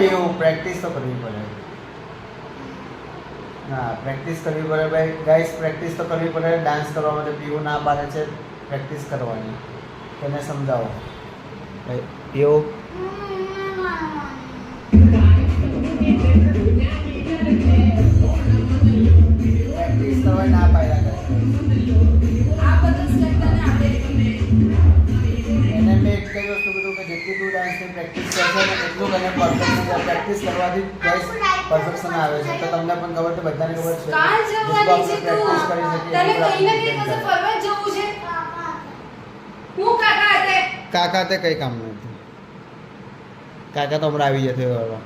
પીવું પ્રેક્ટિસ તો કરવી પડે. ના પ્રેક્ટિસ કરવી પડે ભાઈ ગાઈસ, પ્રેક્ટિસ તો કરવી પડે. ડાન્સ કરવા માટે પીવું ના પાડે છે પ્રેક્ટિસ કરવાની. તેને સમજાવો ભાઈ. પીવું પ્રેક્ટિસ કરવા ના પાડ્યા કરે. એને મેં એક કઈ વસ્તુ કીધું કે જેટલી તું ડાન્સની પ્રેક્ટિસ કરશે ને એટલું તને પરફેક્શન પ્રેક્ટિસ કરવાથી ગાઈસ પરફેક્શન આવે છે. તો તમને પણ ખબર છે, બધાને ખબર છે, જેટલું આપણે પ્રેક્ટિસ કરી શકીએ એટલું કાકા તે કઈ કામ નથી. કાકા તો હમણાં આવી જશે હવે.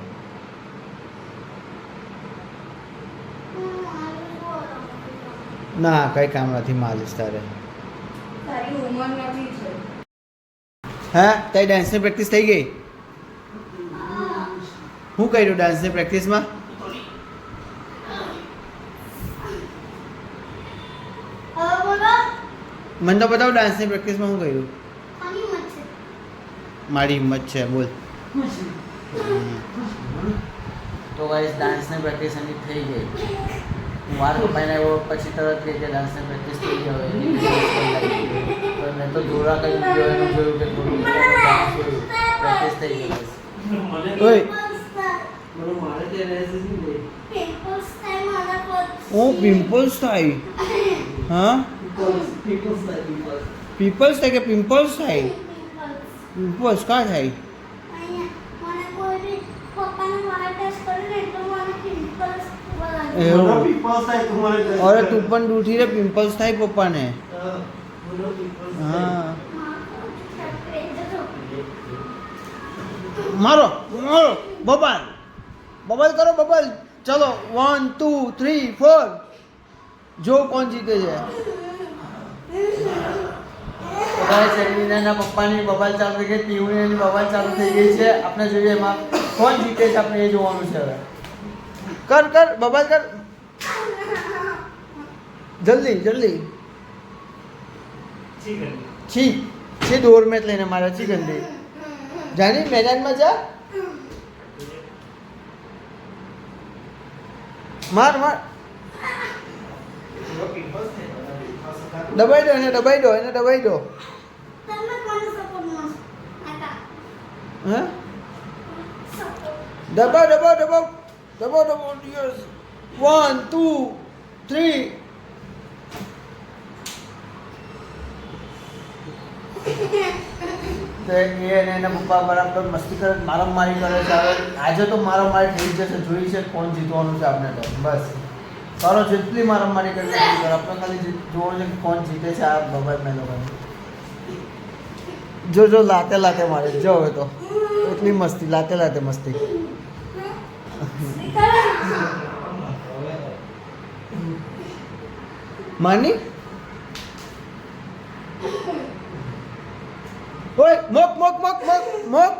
ના કઈ કામ નથી માલિશ તારે. હા તારી ડાન્સની પ્રેક્ટિસ થઈ ગઈ? શું કર્યું ડાન્સની પ્રેક્ટિસમાં? મને તો બતાવ ડાન્સની પ્રેક્ટિસમાં શું કર્યું? મારી હિંમત છે બોલ. તો ગાઈસ ડાન્સની પ્રેક્ટિસ એની થઈ ગઈ. હું વાર કપાઈને આવ્યો પછી તરત કે ડાન્સની પ્રેક્ટિસ થઈ ગઈ હવે. તો મેં તો જોરા કરી ગયો એનું જોયું કે થોડું પ્રેક્ટિસ થઈ ગઈ. ઓય ઓ પિમ્પલ્સ થાય. હા પિમ્પલ્સ થાય કે પિમ્પલ્સ થાય? પિમ્પલ્સ કા થાય? અરે તું પણ દૂધી રે પિમ્પલ્સ થાય પપ્પાને. હા મારો મારો બબલ બબલ કરો બબલ. ચલો 1 2 3 4 જો કોણ જીતે છે. સેલિનાના પપ્પાની બબલ ચાલુ થઈ ગઈ, પીવણીની બબલ ચાલુ થઈ ગઈ છે. આપણે જોઈએ એમાં કોણ જીતે છે, આપણે એ જોવાનું છે હવે. કર કર બબલ કર જલ્દી જલ્દી. છી છી ડોરમેટ લઈને મારે છી ગંદી. જાની મેદાનમાં જા. માર માર દબાઈ દો એને, દબાઈ દો એને, દબાઈ દો. હે દબાવ દબાવ દબાવ દબાવ દબાવ. 1 2 3 તો એને એના પપ્પા બરાબર મસ્તી કરે, મારામારી કરે છે. હવે આજે તો મારામારી થઈ જશે, જોઈ છે કોણ જીતવાનું છે આપણે. તો બસ ચાલો જેટલી મારામારી કરી આપણે ખાલી જોવાનું છે કે કોણ જીતે છે આ બબાઈ મેં લોકોને. જો જો લાતે લાતે મારે જો હવે તો એટલી મસ્તી લાતે લાતે મસ્તી. માની ઓય mock mock mock mock mock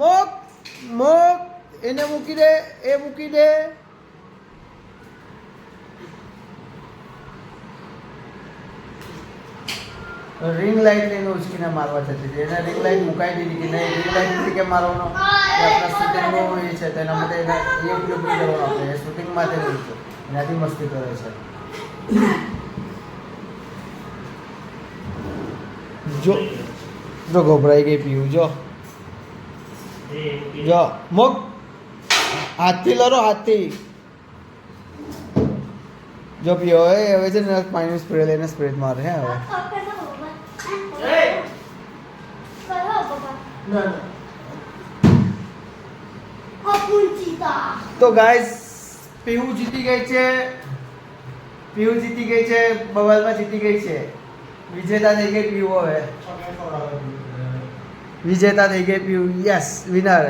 mock mock. એને મૂકી દે, એ મૂકી દે. રિંગ લાઈટ લઈને ઉચકીને મારવા જતી હતી. એને રિંગ લાઈટ મુકાઈ દીધી કે નહીં, રિંગ લાઈટ નથી કે મારવાનો એ આપણા શૂટિંગનો એ છે. તેના માટે એને એ ઉપયોગ નહીં કરવાનો આપણે, એ શૂટિંગ માટે નહીં છે, એનાથી મસ્તી કરે છે. જો જો ગભરાઈ ગઈ પીવું. જો જો મોક હાથથી લડો હાથથી. જો પીઓ હવે છે ને પાણીનું સ્પ્રે લઈને સ્પ્રે મારે. હે હવે તો ગાઈસ પીવું જીતી ગઈ છે. પીવું જીતી ગઈ છે, બબલમાં જીતી ગઈ છે. વિજેતા થઈ ગઈ પીવું. હવે વિજેતા થઈ ગઈ પીવું. Yes winner.